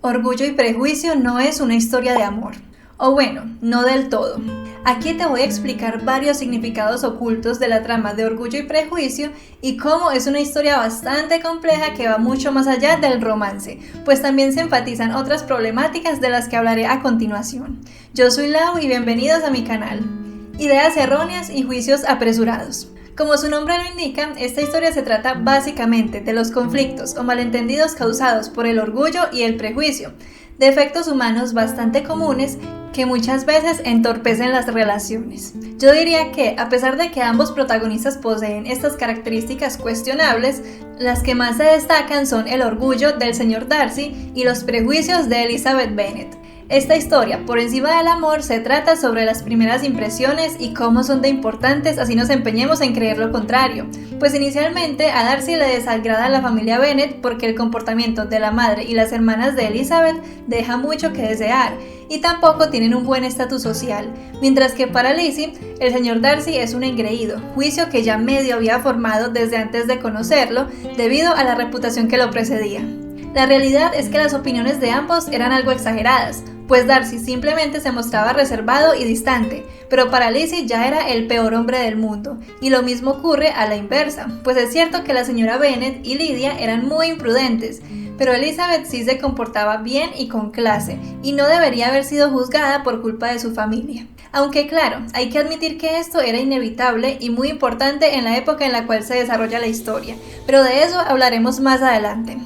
Orgullo y Prejuicio no es una historia de amor. O bueno, no del todo. Aquí te voy a explicar varios significados ocultos de la trama de Orgullo y Prejuicio y cómo es una historia bastante compleja que va mucho más allá del romance, pues también se enfatizan otras problemáticas de las que hablaré a continuación. Yo soy Lau y bienvenidos a mi canal. Ideas erróneas y juicios apresurados. Como su nombre lo indica, esta historia se trata básicamente de los conflictos o malentendidos causados por el orgullo y el prejuicio, defectos humanos bastante comunes que muchas veces entorpecen las relaciones. Yo diría que, a pesar de que ambos protagonistas poseen estas características cuestionables, las que más se destacan son el orgullo del señor Darcy y los prejuicios de Elizabeth Bennet. Esta historia, por encima del amor, se trata sobre las primeras impresiones y cómo son de importantes, así nos empeñemos en creer lo contrario. Pues inicialmente a Darcy le desagrada la familia Bennet porque el comportamiento de la madre y las hermanas de Elizabeth deja mucho que desear y tampoco tienen un buen estatus social, mientras que para Lizzie, el señor Darcy es un engreído, juicio que ya medio había formado desde antes de conocerlo debido a la reputación que lo precedía. La realidad es que las opiniones de ambos eran algo exageradas, pues Darcy simplemente se mostraba reservado y distante, pero para Lizzie ya era el peor hombre del mundo, y lo mismo ocurre a la inversa, pues es cierto que la señora Bennet y Lydia eran muy imprudentes, pero Elizabeth sí se comportaba bien y con clase, y no debería haber sido juzgada por culpa de su familia. Aunque claro, hay que admitir que esto era inevitable y muy importante en la época en la cual se desarrolla la historia, pero de eso hablaremos más adelante.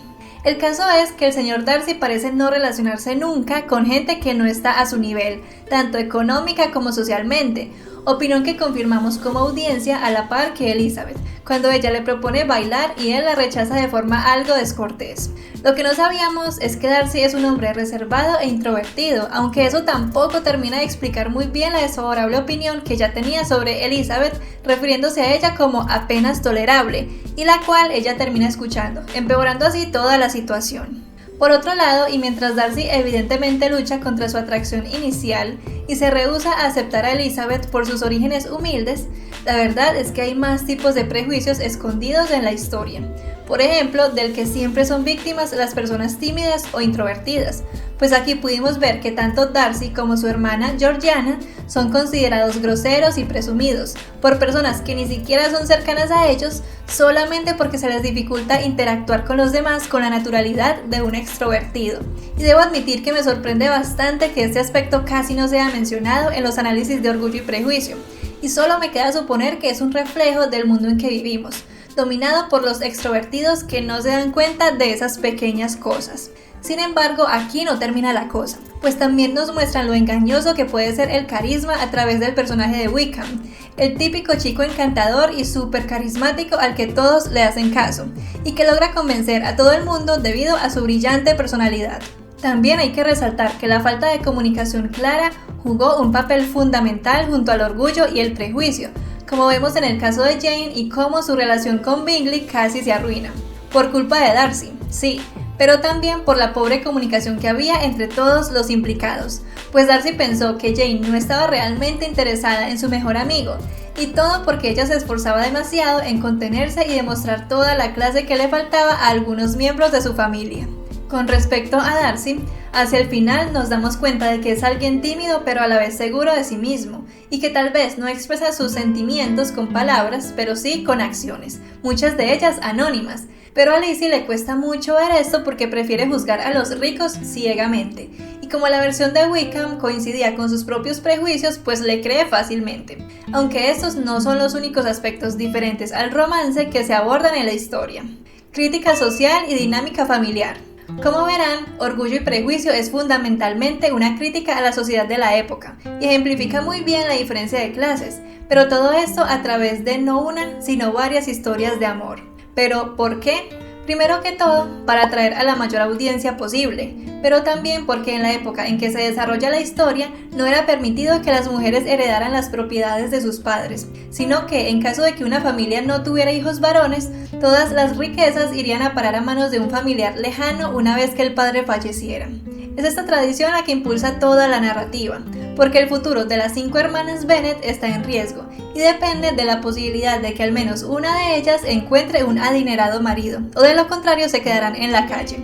El caso es que el señor Darcy parece no relacionarse nunca con gente que no está a su nivel, tanto económica como socialmente, opinión que confirmamos como audiencia a la par que Elizabeth, cuando ella le propone bailar y él la rechaza de forma algo descortés. Lo que no sabíamos es que Darcy es un hombre reservado e introvertido, aunque eso tampoco termina de explicar muy bien la desfavorable opinión que ya tenía sobre Elizabeth, refiriéndose a ella como apenas tolerable, y la cual ella termina escuchando, empeorando así toda la situación. Por otro lado, y mientras Darcy evidentemente lucha contra su atracción inicial y se rehúsa a aceptar a Elizabeth por sus orígenes humildes, la verdad es que hay más tipos de prejuicios escondidos en la historia. Por ejemplo, del que siempre son víctimas las personas tímidas o introvertidas, pues aquí pudimos ver que tanto Darcy como su hermana Georgiana son considerados groseros y presumidos por personas que ni siquiera son cercanas a ellos, solamente porque se les dificulta interactuar con los demás con la naturalidad de un extrovertido. Y debo admitir que me sorprende bastante que este aspecto casi no sea mencionado en los análisis de Orgullo y Prejuicio, y solo me queda suponer que es un reflejo del mundo en que vivimos, dominado por los extrovertidos que no se dan cuenta de esas pequeñas cosas. Sin embargo, aquí no termina la cosa, pues también nos muestran lo engañoso que puede ser el carisma a través del personaje de Wickham, el típico chico encantador y súper carismático al que todos le hacen caso, y que logra convencer a todo el mundo debido a su brillante personalidad. También hay que resaltar que la falta de comunicación clara jugó un papel fundamental junto al orgullo y el prejuicio, como vemos en el caso de Jane y cómo su relación con Bingley casi se arruina. Por culpa de Darcy, sí, pero también por la pobre comunicación que había entre todos los implicados, pues Darcy pensó que Jane no estaba realmente interesada en su mejor amigo, y todo porque ella se esforzaba demasiado en contenerse y demostrar toda la clase que le faltaba a algunos miembros de su familia. Con respecto a Darcy, hacia el final nos damos cuenta de que es alguien tímido pero a la vez seguro de sí mismo, y que tal vez no expresa sus sentimientos con palabras, pero sí con acciones, muchas de ellas anónimas. Pero a Lizzie le cuesta mucho ver esto porque prefiere juzgar a los ricos ciegamente, y como la versión de Wickham coincidía con sus propios prejuicios, pues le cree fácilmente. Aunque estos no son los únicos aspectos diferentes al romance que se abordan en la historia. Crítica social y dinámica familiar. Como verán, Orgullo y Prejuicio es fundamentalmente una crítica a la sociedad de la época y ejemplifica muy bien la diferencia de clases, pero todo esto a través de no una, sino varias historias de amor. ¿Pero por qué? Primero que todo, para atraer a la mayor audiencia posible, pero también porque en la época en que se desarrolla la historia no era permitido que las mujeres heredaran las propiedades de sus padres, sino que en caso de que una familia no tuviera hijos varones, todas las riquezas irían a parar a manos de un familiar lejano una vez que el padre falleciera. Es esta tradición la que impulsa toda la narrativa, porque el futuro de las 5 hermanas Bennet está en riesgo y depende de la posibilidad de que al menos una de ellas encuentre un adinerado marido, o de lo contrario se quedarán en la calle.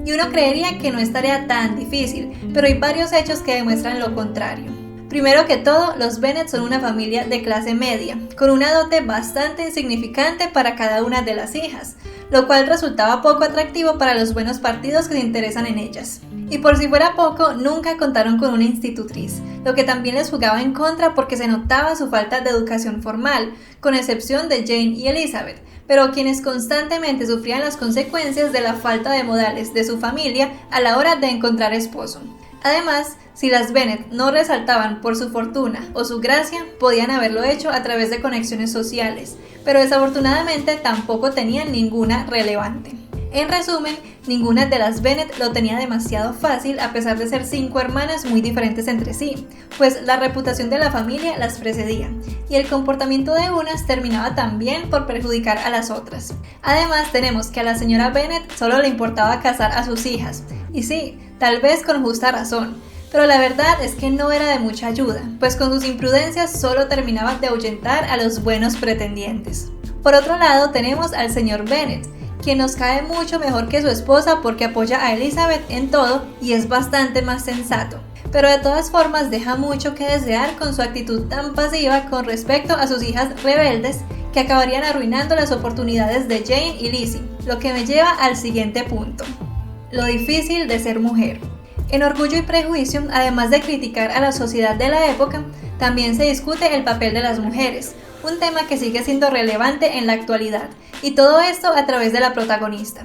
y uno creería que no es tarea tan difícil, pero hay varios hechos que demuestran lo contrario. Primero que todo, los Bennet son una familia de clase media, con una dote bastante insignificante para cada una de las hijas, lo cual resultaba poco atractivo para los buenos partidos que se interesan en ellas. Y por si fuera poco, nunca contaron con una institutriz, lo que también les jugaba en contra porque se notaba su falta de educación formal, con excepción de Jane y Elizabeth, pero quienes constantemente sufrían las consecuencias de la falta de modales de su familia a la hora de encontrar esposo. Además, si las Bennet no resaltaban por su fortuna o su gracia, podían haberlo hecho a través de conexiones sociales, pero desafortunadamente tampoco tenían ninguna relevante. En resumen, ninguna de las Bennet lo tenía demasiado fácil a pesar de ser 5 hermanas muy diferentes entre sí, pues la reputación de la familia las precedía, y el comportamiento de unas terminaba también por perjudicar a las otras. Además, tenemos que a la señora Bennet solo le importaba casar a sus hijas, y sí, tal vez con justa razón, pero la verdad es que no era de mucha ayuda, pues con sus imprudencias solo terminaba de ahuyentar a los buenos pretendientes. Por otro lado, tenemos al señor Bennet, quien nos cae mucho mejor que su esposa porque apoya a Elizabeth en todo y es bastante más sensato, pero de todas formas deja mucho que desear con su actitud tan pasiva con respecto a sus hijas rebeldes que acabarían arruinando las oportunidades de Jane y Lizzie, lo que me lleva al siguiente punto: lo difícil de ser mujer. En Orgullo y Prejuicio, además de criticar a la sociedad de la época, también se discute el papel de las mujeres, un tema que sigue siendo relevante en la actualidad, y todo esto a través de la protagonista.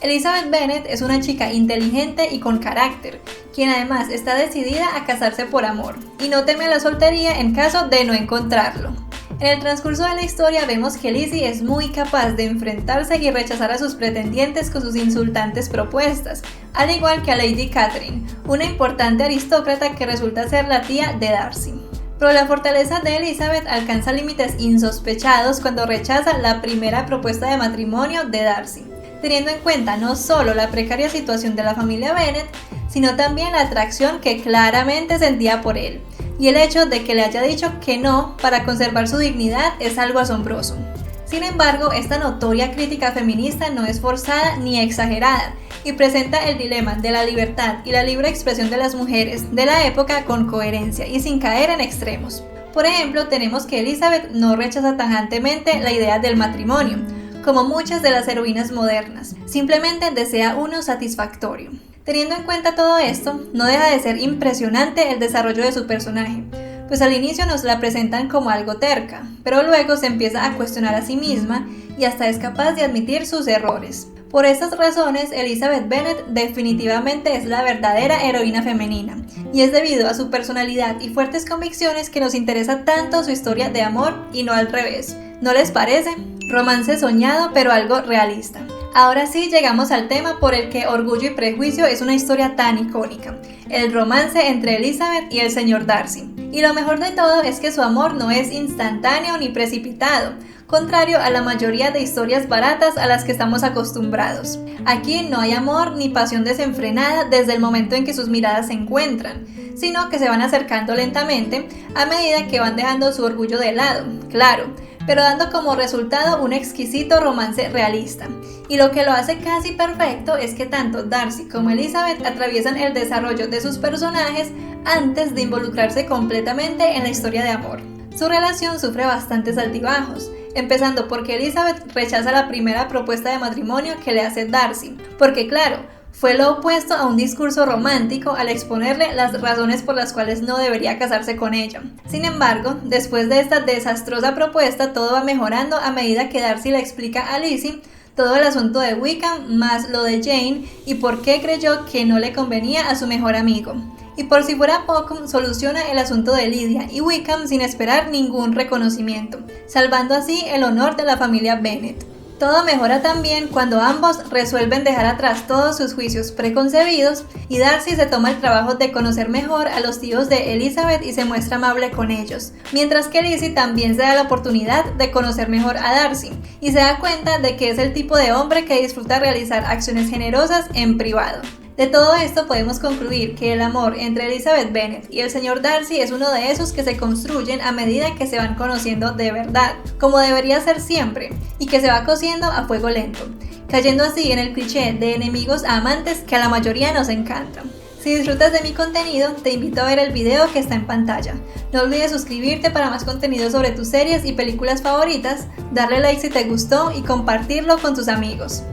Elizabeth Bennet es una chica inteligente y con carácter, quien además está decidida a casarse por amor, y no teme la soltería en caso de no encontrarlo. En el transcurso de la historia vemos que Lizzie es muy capaz de enfrentarse y rechazar a sus pretendientes con sus insultantes propuestas, al igual que a Lady Catherine, una importante aristócrata que resulta ser la tía de Darcy. Pero la fortaleza de Elizabeth alcanza límites insospechados cuando rechaza la primera propuesta de matrimonio de Darcy, teniendo en cuenta no solo la precaria situación de la familia Bennet, sino también la atracción que claramente sentía por él, y el hecho de que le haya dicho que no para conservar su dignidad es algo asombroso. Sin embargo, esta notoria crítica feminista no es forzada ni exagerada, y presenta el dilema de la libertad y la libre expresión de las mujeres de la época con coherencia y sin caer en extremos. Por ejemplo, tenemos que Elizabeth no rechaza tajantemente la idea del matrimonio, como muchas de las heroínas modernas, simplemente desea uno satisfactorio. Teniendo en cuenta todo esto, no deja de ser impresionante el desarrollo de su personaje, pues al inicio nos la presentan como algo terca, pero luego se empieza a cuestionar a sí misma y hasta es capaz de admitir sus errores. Por estas razones, Elizabeth Bennet definitivamente es la verdadera heroína femenina, y es debido a su personalidad y fuertes convicciones que nos interesa tanto su historia de amor y no al revés. ¿No les parece? Romance soñado pero algo realista. Ahora sí llegamos al tema por el que Orgullo y Prejuicio es una historia tan icónica, el romance entre Elizabeth y el señor Darcy. Y lo mejor de todo es que su amor no es instantáneo ni precipitado, contrario a la mayoría de historias baratas a las que estamos acostumbrados. Aquí no hay amor ni pasión desenfrenada desde el momento en que sus miradas se encuentran, sino que se van acercando lentamente a medida que van dejando su orgullo de lado, claro, pero dando como resultado un exquisito romance realista. Y lo que lo hace casi perfecto es que tanto Darcy como Elizabeth atraviesan el desarrollo de sus personajes antes de involucrarse completamente en la historia de amor. Su relación sufre bastantes altibajos, empezando porque Elizabeth rechaza la primera propuesta de matrimonio que le hace Darcy, porque claro, fue lo opuesto a un discurso romántico al exponerle las razones por las cuales no debería casarse con ella. Sin embargo, después de esta desastrosa propuesta, todo va mejorando a medida que Darcy le explica a Lizzie todo el asunto de Wickham más lo de Jane y por qué creyó que no le convenía a su mejor amigo. Y por si fuera poco, soluciona el asunto de Lydia y Wickham sin esperar ningún reconocimiento, salvando así el honor de la familia Bennet. Todo mejora también cuando ambos resuelven dejar atrás todos sus juicios preconcebidos y Darcy se toma el trabajo de conocer mejor a los tíos de Elizabeth y se muestra amable con ellos, mientras que Lizzie también se da la oportunidad de conocer mejor a Darcy y se da cuenta de que es el tipo de hombre que disfruta realizar acciones generosas en privado. De todo esto podemos concluir que el amor entre Elizabeth Bennet y el señor Darcy es uno de esos que se construyen a medida que se van conociendo de verdad, como debería ser siempre, y que se va cociendo a fuego lento, cayendo así en el cliché de enemigos a amantes que a la mayoría nos encanta. Si disfrutas de mi contenido, te invito a ver el video que está en pantalla. No olvides suscribirte para más contenido sobre tus series y películas favoritas, darle like si te gustó y compartirlo con tus amigos.